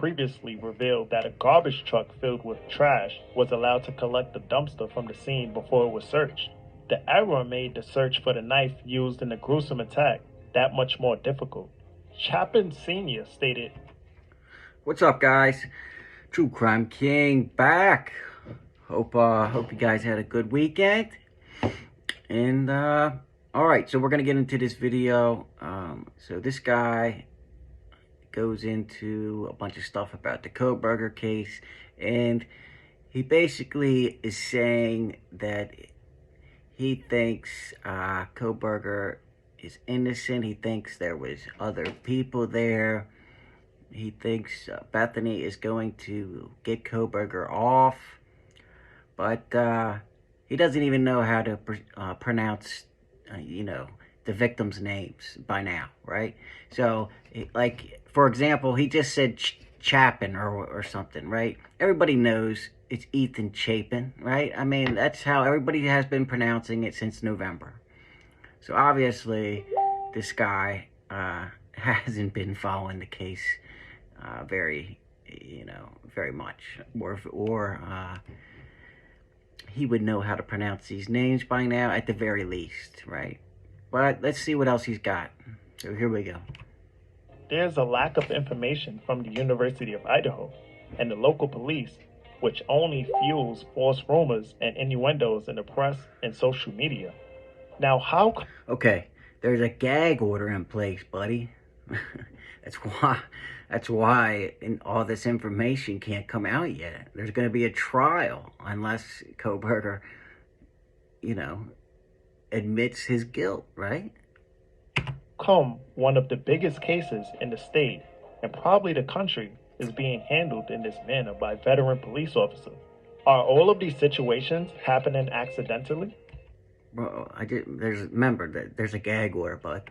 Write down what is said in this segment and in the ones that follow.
previously revealed that a garbage truck filled with trash was allowed to collect the dumpster from the scene before it was searched. The error made the search for the knife used in the gruesome attack that much more difficult. Chapin Sr. stated, "What's up, guys? True Crime King back. Hope you guys had a good weekend. And all right, so we're gonna get into this video. So this guy goes into a bunch of stuff about the Kohberger case, and he basically is saying that he thinks Kohberger is innocent. He thinks there was other people there. He thinks Bethany is going to get Kohberger off, but he doesn't even know how to pronounce, the victims' names by now, right? So, like, for example, he just said Chapin or something, right? Everybody knows it's Ethan Chapin, right? I mean, that's how everybody has been pronouncing it since November. So obviously, this guy hasn't been following the case very much, or he would know how to pronounce these names by now at the very least, right? But let's see what else he's got. So here we go. There's a lack of information from the University of Idaho and the local police, which only fuels false rumors and innuendos in the press and social media. Now, how... Okay, there's a gag order in place, buddy. That's why all this information can't come out yet. There's going to be a trial unless Kohberger, admits his guilt, right? One of the biggest cases in the state and probably the country is being handled in this manner by veteran police officers. Are all of these situations happening accidentally? Bro, remember that there's a gag order, bud.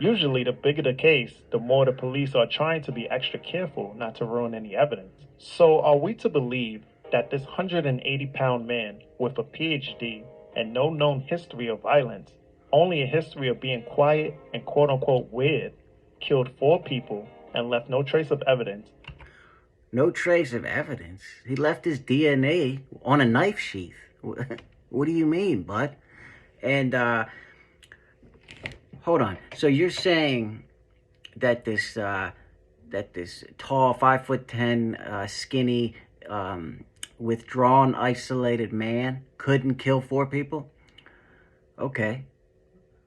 Usually, the bigger the case, the more the police are trying to be extra careful not to ruin any evidence. So are we to believe that this 180-pound man with a PhD and no known history of violence, only a history of being quiet and quote-unquote weird, killed 4 people and left no trace of evidence? No trace of evidence? He left his DNA on a knife sheath. What do you mean, bud? And, hold on. So you're saying that this tall, 5'10", skinny, withdrawn, isolated man couldn't kill 4 people? Okay.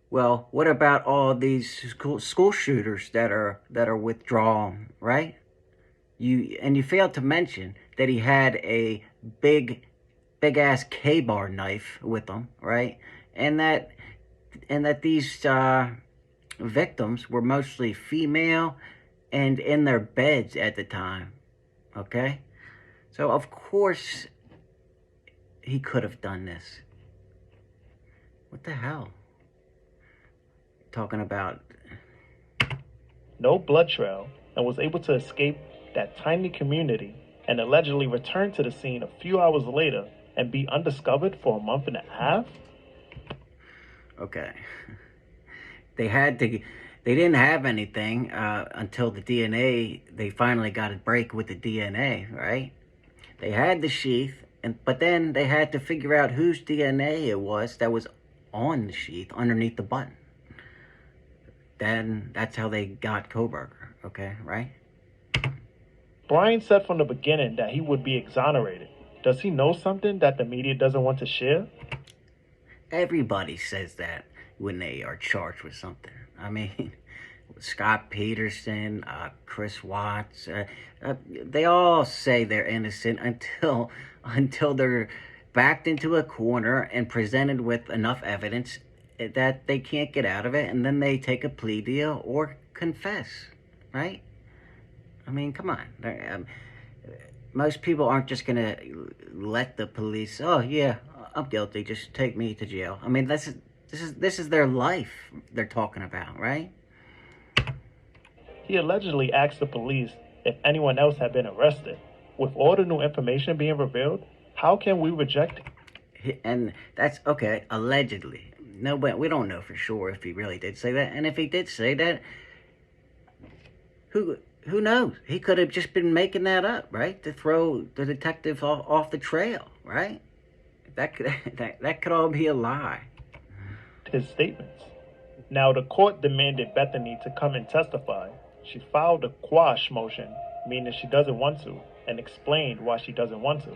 Well, what about all these school shooters that are withdrawn, right? You failed to mention that he had a big ass K-bar knife with him, right? And that these victims were mostly female and in their beds at the time, okay? So, of course, he could have done this. What the hell? Talking about... No blood trail, and was able to escape that tiny community and allegedly return to the scene a few hours later and be undiscovered for a month and a half? Okay. They didn't have anything until the DNA. They finally got a break with the DNA, right? They had the sheath, but then they had to figure out whose DNA it was that was on the sheath underneath the button. Then that's how they got Kohberger, okay, right? Brian said from the beginning that he would be exonerated. Does he know something that the media doesn't want to share? Everybody says that when they are charged with something. I mean, Scott Peterson, Chris Watts, they all say they're innocent until they're backed into a corner and presented with enough evidence that they can't get out of it, and then they take a plea deal or confess, right? I mean, come on. Most people aren't just gonna let the police, oh yeah, I'm guilty, just take me to jail. I mean, this is their life they're talking about, right? He allegedly asked the police if anyone else had been arrested. With all the new information being revealed, how can we reject it? And that's okay, allegedly. No, but we don't know for sure if he really did say that. And if he did say that, who knows? He could have just been making that up, right? To throw the detective off the trail, right? That could that could all be a lie. His statements. Now, the court demanded Bethany to come and testify. She filed a quash motion, meaning she doesn't want to, and explained why she doesn't want to.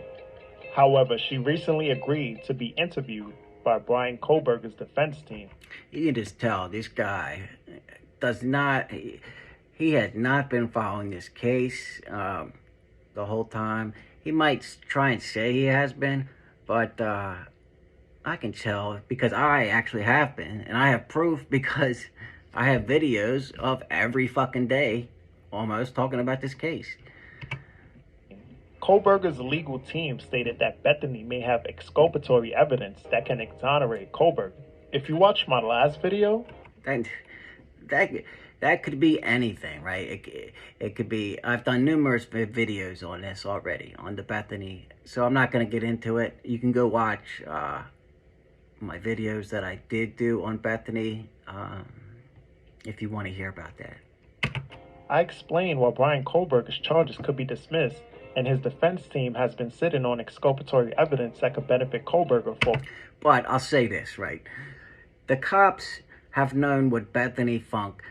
However, she recently agreed to be interviewed by Bryan Kohberger's defense team. You can just tell this guy does not, he has not been following this case the whole time. He might try and say he has been, but I can tell because I actually have been, and I have proof because I have videos of every fucking day almost talking about this case. Kohberger's legal team stated that Bethany may have exculpatory evidence that can exonerate Kohberger. If you watch my last video, that could be anything, right? It could be, I've done numerous videos on this already, on the Bethany, so I'm not going to get into it. You can go watch my videos that I did do on Bethany if you want to hear about that. I explained why Bryan Kohberger's charges could be dismissed, and his defense team has been sitting on exculpatory evidence that could benefit Kohberger for. But I'll say this, right? The cops have known what Bethany Funk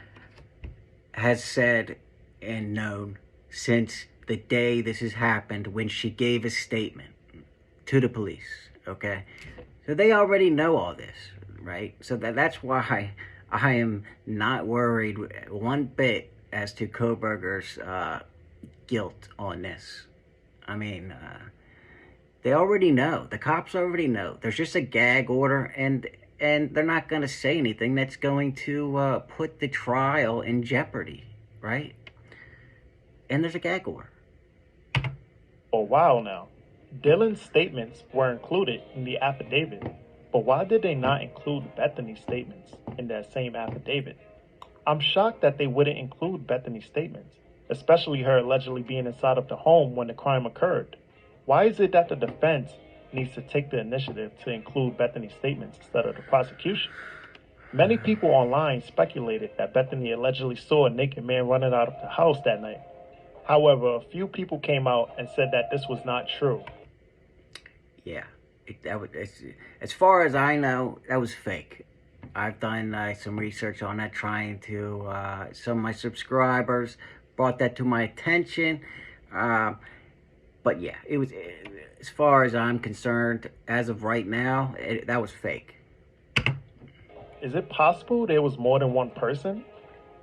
has said and known since the day this has happened, when she gave a statement to the police, okay? So they already know all this, right? So that's why I am not worried one bit as to Kohberger's guilt on this. I mean, they already know. The cops already know. There's just a gag order, and they're not going to say anything that's going to put the trial in jeopardy, right? And there's a gag order. For a while now, Dylan's statements were included in the affidavit, but why did they not include Bethany's statements in that same affidavit? I'm shocked that they wouldn't include Bethany's statements, especially her allegedly being inside of the home when the crime occurred. Why is it that the defense needs to take the initiative to include Bethany's statements instead of the prosecution? Many people online speculated that Bethany allegedly saw a naked man running out of the house that night. However, a few people came out and said that this was not true. Yeah, as far as I know, that was fake. I've done some research on that, trying to, some of my subscribers brought that to my attention. But yeah, it was, as far as I'm concerned, as of right now, that was fake. Is it possible there was more than one person?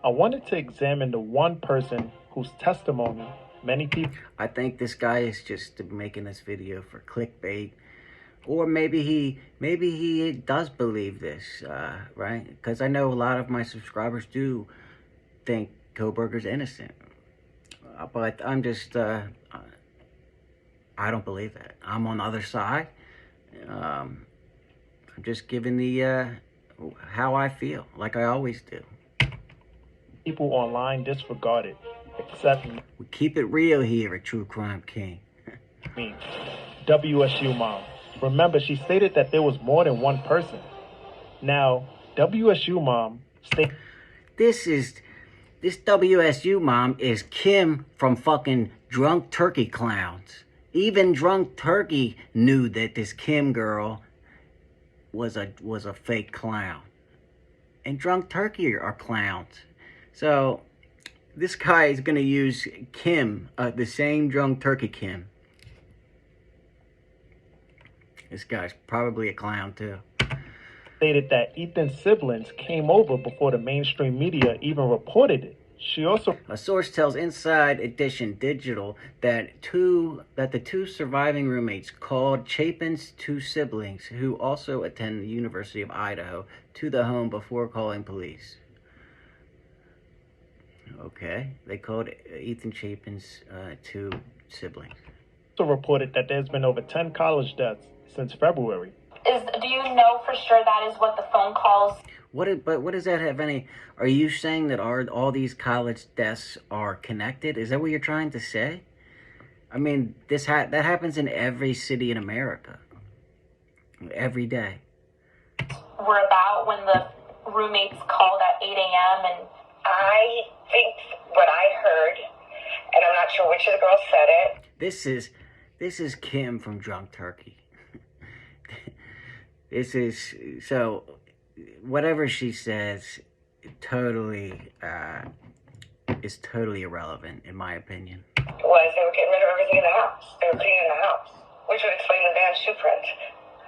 I wanted to examine the one person whose testimony many people... I think this guy is just making this video for clickbait. Or maybe he does believe this, right? Because I know a lot of my subscribers do think Kohberger's innocent. But I'm just, I don't believe that. I'm on the other side. I'm just giving the, how I feel, like I always do. People online disregard it, except we keep it real here at True Crime King. me, WSU mom. Remember, she stated that there was more than one person. Now, WSU mom stated... This WSU mom is Kim from fucking Drunk Turkey Clowns. Even Drunk Turkey knew that this Kim girl was a fake clown. And Drunk Turkey are clowns. So, this guy is going to use Kim, the same Drunk Turkey Kim. This guy's probably a clown, too. Stated that Ethan's siblings came over before the mainstream media even reported it. She also... A source tells Inside Edition Digital that the two surviving roommates called Chapin's two siblings, who also attend the University of Idaho, to the home before calling police. Okay, they called Ethan Chapin's two siblings. Also reported that there's been over 10 college deaths since February. Do you know for sure that is what the phone calls? But what does that have any... Are you saying that all these college deaths are connected? Is that what you're trying to say? I mean, that happens in every city in America. Every day. Were about when the roommates called at 8 a.m. and I think what I heard and I'm not sure which of the girls said it. This is Kim from Drunk Turkey. This is, so whatever she says totally is totally irrelevant in my opinion. Was they were getting rid of everything in the house. They were cleaning the house, which would explain the van shoe print.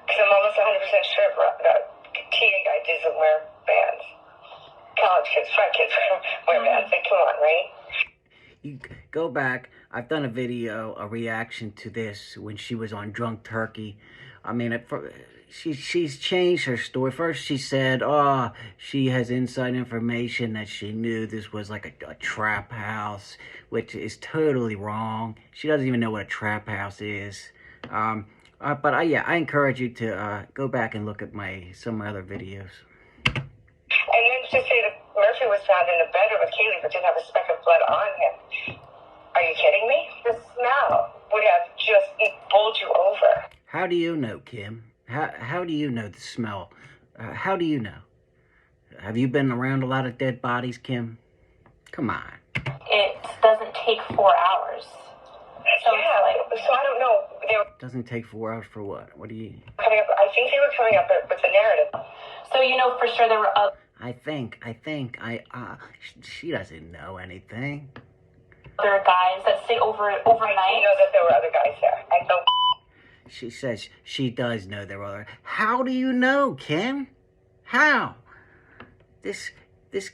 Because I'm almost 100% sure that TA guy doesn't wear bands. College kids, frat kids wear bands. Like, come on, right? You go back. I've done a video, a reaction to this when she was on Drunk Turkey. I mean, she's changed her story. First, she said, "Oh, she has inside information that she knew this was like a trap house," which is totally wrong. She doesn't even know what a trap house is. But yeah, I encourage you to go back and look at some of my other videos. And then to say that Murphy was found in a bedroom with Kaylee but didn't have a speck of blood on him. Are you kidding me? The smell would have just bowled you over. How do you know, Kim? How do you know the smell? How do you know? Have you been around a lot of dead bodies, Kim? Come on. It doesn't take 4 hours. So yeah, so I don't know. Doesn't take 4 hours for what? What do you... Coming up, I think they were coming up with the narrative. So you know for sure there were other... She doesn't know anything. Other guys that stay overnight. I know that there were other guys there. I don't... She says she does know there were other... How do you know, Kim? How? This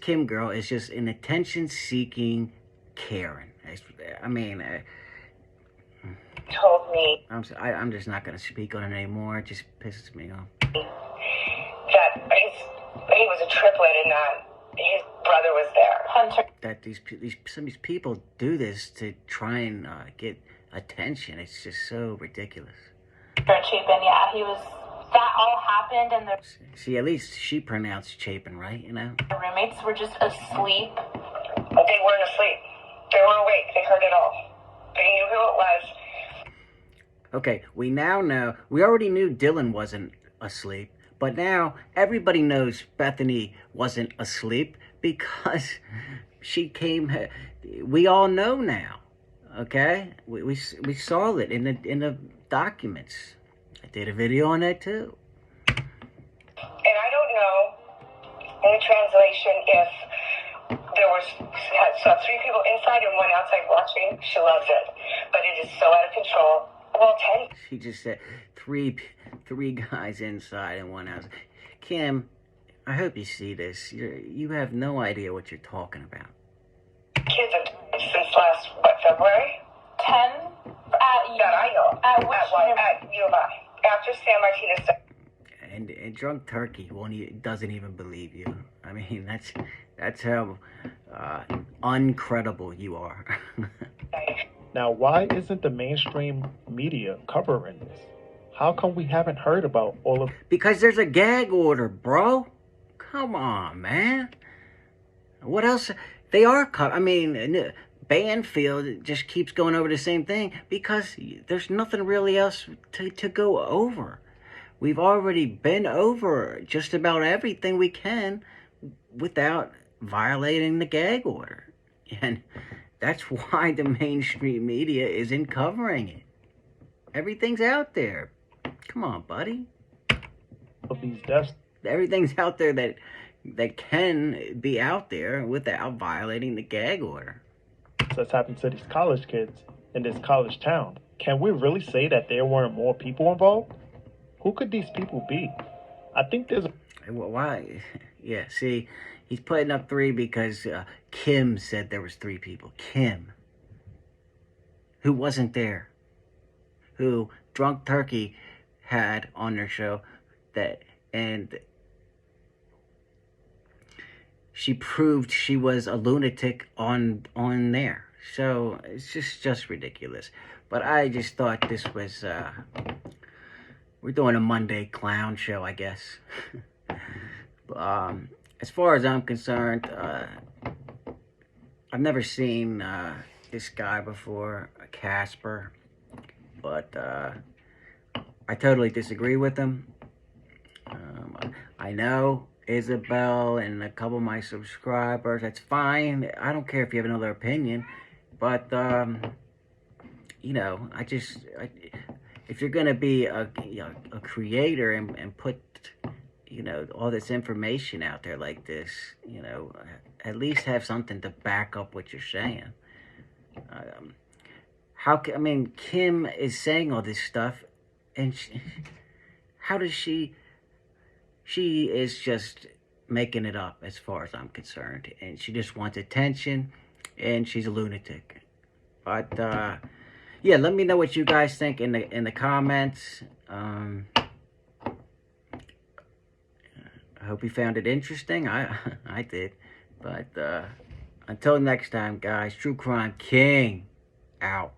Kim girl is just an attention-seeking Karen. I mean... told me... I'm just not going to speak on it anymore. It just pisses me off. That he was a triplet and his brother was there. Hunter. That some of these people do this to try and get attention. It's just so ridiculous. Chapin, yeah, he was... That all happened and the See, at least she pronounced Chapin right, you know? roommates were just asleep. They weren't asleep. They were awake. They heard it all. They knew who it was. Okay, we now know... We already knew Dylan wasn't asleep, but now everybody knows Bethany wasn't asleep because she came... We all know now, okay? We saw it in the documents. I did a video on that too. And I don't know in the translation if there was so 3 people inside and 1 outside watching. She loves it, but it is so out of control. Well, 10. She just said three guys inside and 1 outside. Kim, I hope you see this. You have no idea what you're talking about. Kids have died since last, February? 10 That I know. At which at U of I. After San Martinez died. And Drunk Turkey doesn't even believe you. I mean, that's how uncredible you are. Now, why isn't the mainstream media covering this? How come we haven't heard about all of... Because there's a gag order, bro. Come on, man. What else? They are I mean, Banfield just keeps going over the same thing because there's nothing really else to go over. We've already been over just about everything we can without violating the gag order. And that's why the mainstream media isn't covering it. Everything's out there. Come on, buddy. Of these deaths. Everything's out there that can be out there without violating the gag order. That's happened to these college kids in this college town. Can we really say that there weren't more people involved? Who could these people be? I think there's a... Why? Yeah, see, he's putting up 3 because Kim said there was 3 people. Kim. Who wasn't there. Who Drunk Turkey had on their show and she proved she was a lunatic on there. So it's just ridiculous. But I just thought this was we're doing a Monday clown show, I guess. As far as I'm concerned, I've never seen this guy before, Casper, but I totally disagree with him. I know Isabel and a couple of my subscribers, that's fine. I don't care if you have another opinion. But, you know, if you're going to be a creator and put, you know, all this information out there like this, you know, at least have something to back up what you're saying. I mean, Kim is saying all this stuff, and how does she is just making it up as far as I'm concerned, and she just wants attention, and she's a lunatic. But, yeah, let me know what you guys think in the comments. I hope you found it interesting. I did. But until next time, guys, True Crime King out.